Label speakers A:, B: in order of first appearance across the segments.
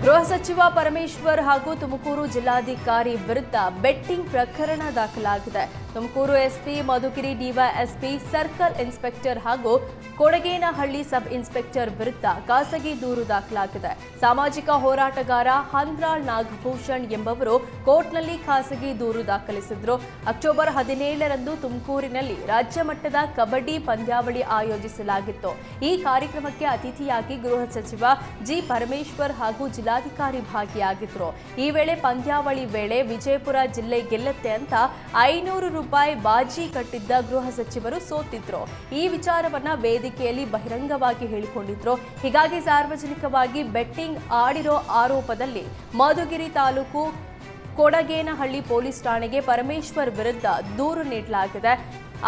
A: ಗೃಹ ಸಚಿವ ಪರಮೇಶ್ವರ್ ಹಾಗೂ ತುಮಕೂರು ಜಿಲ್ಲಾಧಿಕಾರಿ ವಿರುದ್ಧ ಬೆಟ್ಟಿಂಗ್ ಪ್ರಕರಣ ದಾಖಲಾಗಿದೆ. Tumakuru SP Madhugiri DYSP circle inspector ಹಾಗೂ ಕೊಡಗೇನಹಳ್ಳಿ ಸಬ್ ಇನ್ಸ್ಪೆಕ್ಟರ್ ವಿರುದ್ಧ ಖಾಸಗಿ ದೂರು ದಾಖಲಾಗಿದೆ. ಸಾಮಾಜಿಕ ಹೋರಾಟಗಾರ ಹಂದ್ರಾಳ್ ನಾಗಭೂಷಣ್ ಎಂಬವರು ಕೋರ್ಟ್ನಲ್ಲಿ ಖಾಸಗಿ ದೂರು ದಾಖಲಿಸಿದ್ರು. ಅಕ್ಟೋಬರ್ 17ರಂದು ತುಮಕೂರಿನಲ್ಲಿ ರಾಜ್ಯ ಮಟ್ಟದ ಕಬಡ್ಡಿ ಪಂದ್ಯಾವಳಿ ಆಯೋಜಿಸಲಾಗಿತ್ತು. ಈ ಕಾರ್ಯಕ್ರಮಕ್ಕೆ ಅತಿಥಿಯಾಗಿ ಗೃಹ ಸಚಿವ ಜಿ ಪರಮೇಶ್ವರ್ ಹಾಗೂ ಜಿಲ್ಲಾಧಿಕಾರಿ ಭಾಗಿಯಾಗಿದ್ರು. ಈ ವೇಳೆ ಪಂದ್ಯಾವಳಿ ವೇಳೆ ವಿಜಯಪುರ ಜಿಲ್ಲೆ ಗೆಲ್ಲುತ್ತೆ ಅಂತ 500 ರೂಪಾಯಿ ಬಾಜಿ ಕಟ್ಟಿದ್ದ ಗೃಹ ಸಚಿವರು ಸೋತಿದ್ರು. ಈ ವಿಚಾರವನ್ನ ವೇದಿಕೆಯಲ್ಲಿ ಬಹಿರಂಗವಾಗಿ ಹೇಳಿಕೊಂಡಿದ್ರು. ಹೀಗಾಗಿ ಸಾರ್ವಜನಿಕವಾಗಿ ಬೆಟ್ಟಿಂಗ್ ಆಡಿರೋ ಆರೋಪದಲ್ಲಿ ಮಧುಗಿರಿ ತಾಲೂಕು ಕೊಡಗೇನಹಳ್ಳಿ ಪೊಲೀಸ್ ಠಾಣೆಗೆ ಪರಮೇಶ್ವರ್ ವಿರುದ್ಧ ದೂರು ನೀಡಲಾಗಿದೆ.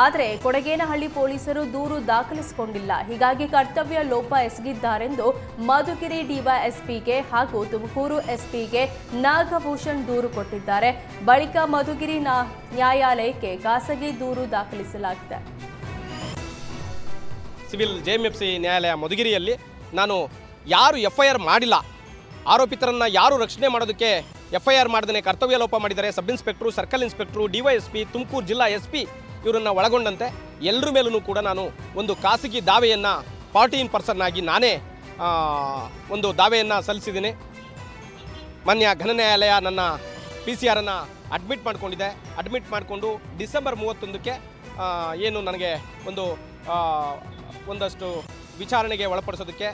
A: ಆದರೆ ಕೊಡಗೇನಹಳ್ಳಿ ಪೊಲೀಸರು ದೂರು ದಾಖಲಿಸಿಕೊಂಡಿಲ್ಲ. ಹೀಗಾಗಿ ಕರ್ತವ್ಯ ಲೋಪ ಎಸಗಿದ್ದಾರೆಂದು ಮಧುಗಿರಿ ಡಿವೈಎಸ್ಪಿಗೆ ಹಾಗೂ ತುಮಕೂರು ಎಸ್ಪಿಗೆ ನಾಗಭೂಷಣ್ ದೂರು ಕೊಟ್ಟಿದ್ದಾರೆ. ಬಳಿಕ ಮಧುಗಿರಿ ನ್ಯಾಯಾಲಯಕ್ಕೆ ಖಾಸಗಿ ದೂರು ದಾಖಲಿಸಲಾಗಿದೆ.
B: ಸಿವಿಲ್ ಜೆಎಂಎಫ್ಸಿ ನ್ಯಾಯಾಲಯ ಮಧುಗಿರಿಯಲ್ಲಿ ನಾನು ಯಾರು ಎಫ್ಐಆರ್ ಮಾಡಿಲ್ಲ, ಆರೋಪಿತರನ್ನು ಯಾರು ರಕ್ಷಣೆ ಮಾಡೋದಕ್ಕೆ ಎಫ್ಐಆರ್ ಮಾಡದೇ ಕರ್ತವ್ಯ ಲೋಪ ಮಾಡಿದ್ದಾರೆ, sub inspector, circle inspector, DYSP, Tumakuru ಜಿಲ್ಲಾ ಎಸ್ಪಿ ಇವರನ್ನು ಒಳಗೊಂಡಂತೆ ಎಲ್ಲರ ಮೇಲೂ ಕೂಡ ನಾನು ಒಂದು ಖಾಸಗಿ ದಾವೆಯನ್ನು ಪಾರ್ಟಿ ಇನ್ ಪರ್ಸನ್ ಆಗಿ ನಾನೇ ಒಂದು ದಾವೆಯನ್ನು ಸಲ್ಲಿಸಿದ್ದೀನಿ. ಮಾನ್ಯ ಘನ ನ್ಯಾಯಾಲಯ ನನ್ನ PCR ಅಡ್ಮಿಟ್ ಮಾಡಿಕೊಂಡಿದೆ. ಅಡ್ಮಿಟ್ ಮಾಡಿಕೊಂಡು ಡಿಸೆಂಬರ್ 31ಕ್ಕೆ ಏನು ನನಗೆ ಒಂದಷ್ಟು ವಿಚಾರಣೆಗೆ ಒಳಪಡಿಸೋದಕ್ಕೆ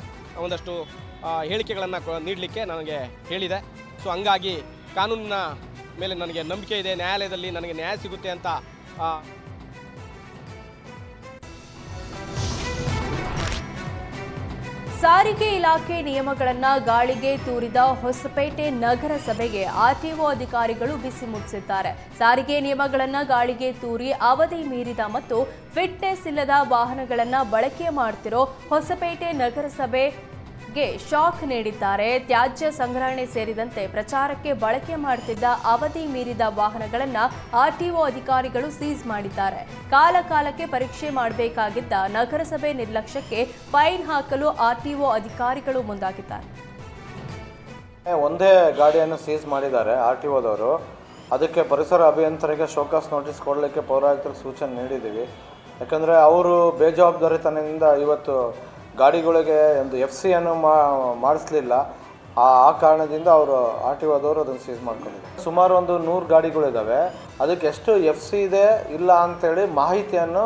B: ಒಂದಷ್ಟು ಹೇಳಿಕೆಗಳನ್ನು ನೀಡಲಿಕ್ಕೆ ನನಗೆ ಹೇಳಿದೆ. ಸೊ ಹಂಗಾಗಿ ಕಾನೂನಿನ ಮೇಲೆ ನನಗೆ ನಂಬಿಕೆ ಇದೆ, ನ್ಯಾಯಾಲಯದಲ್ಲಿ ನನಗೆ ನ್ಯಾಯ ಸಿಗುತ್ತೆ ಅಂತ.
A: ಸಾರಿಗೆ ಇಲಾಖೆ ನಿಯಮಗಳನ್ನು ಗಾಳಿಗೆ ತೂರಿದ ಹೊಸಪೇಟೆ ನಗರಸಭೆಗೆ ಆರ್ಟಿಒ ಅಧಿಕಾರಿಗಳು ಬಿಸಿ ಮುಟ್ಟಿಸಿದ್ದಾರೆ. ಸಾರಿಗೆ ನಿಯಮಗಳನ್ನು ಗಾಳಿಗೆ ತೂರಿ ಅವಧಿ ಮೀರಿದ ಮತ್ತು ಫಿಟ್ನೆಸ್ ಇಲ್ಲದ ವಾಹನಗಳನ್ನು ಬಳಕೆ ಮಾಡ್ತಿರೋ ಹೊಸಪೇಟೆ ನಗರಸಭೆಗೆ ಶಾಕ್ ನೀಡಿದ್ದಾರೆ. ತ್ಯಾಜ್ಯ ಸಂಗ್ರಹಣೆ ಸೇರಿದಂತೆ ಪ್ರಚಾರಕ್ಕೆ ಬಳಕೆ ಮಾಡುತ್ತಿದ್ದ ಅವಧಿ ಮೀರಿದ ವಾಹನಗಳನ್ನು ಆರ್ಟಿಒ ಅಧಿಕಾರಿಗಳು ಸೀಸ್ ಮಾಡಿದ್ದಾರೆ. ಕಾಲಕಾಲಕ್ಕೆ ಪರೀಕ್ಷೆ ಮಾಡಬೇಕಾಗಿದ್ದ ನಗರಸಭೆ ನಿರ್ಲಕ್ಷ್ಯಕ್ಕೆ ಫೈನ್ ಹಾಕಲು ಆರ್ಟಿಒ ಅಧಿಕಾರಿಗಳು ಮುಂದಾಗಿದ್ದಾರೆ.
C: ಒಂದೇ ಗಾಡಿಯನ್ನು ಸೀಸ್ ಮಾಡಿದ್ದಾರೆ ಆರ್ಟಿಒದವರು. ಅದಕ್ಕೆ ಪರಿಸರ ಅಭಿಯಂತರಿಗೆ ಶೋಕಾಸ್ ನೋಟಿಸ್ ಕೊಡಲಿಕ್ಕೆ ಪೌರಾಯುಕ್ತರಿಗೆ ಸೂಚನೆ ನೀಡಿದ್ದೀವಿ. ಯಾಕಂದರೆ ಅವರು ಬೇಜವಾಬ್ದಾರಿತನದಿಂದ ಇವತ್ತು ಗಾಡಿಗಳಿಗೆ ಒಂದು FC ಅನ್ನು ಮಾಡಿಸ್ಲಿಲ್ಲ. ಆ ಕಾರಣದಿಂದ ಅವರು ಆರ್ಟಿಒದವರು ಅದನ್ನು ಸೀಸ್ ಮಾಡ್ಕೊಂಡಿದ್ದಾರೆ. ಸುಮಾರು ಒಂದು 100 ಗಾಡಿಗಳಿದ್ದಾವೆ. ಅದಕ್ಕೆ ಎಷ್ಟು FC ಇದೆ ಇಲ್ಲ ಅಂಥೇಳಿ ಮಾಹಿತಿಯನ್ನು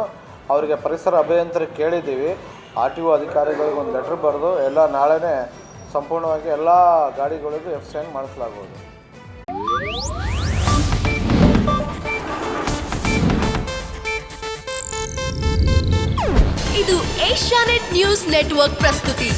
C: ಅವರಿಗೆ ಪರಿಸರ ಅಭಿಯಂತರಿಗೆ ಕೇಳಿದ್ದೀವಿ. ಆರ್ಟಿಒ ಅಧಿಕಾರಿಗಳಿಗೆ ಒಂದು ಲೆಟ್ರ್ ಬರೆದು ಎಲ್ಲ ನಾಳೆನೇ ಸಂಪೂರ್ಣವಾಗಿ ಎಲ್ಲ ಗಾಡಿಗಳಿಗೂ FC ಅನ್ನು ಮಾಡಿಸಲಾಗುವುದು.
D: ಇದು ಏಷ್ಯಾನೆಟ್ ನ್ಯೂಸ್ ನೆಟ್ವರ್ಕ್ ಪ್ರಸ್ತುತಿ.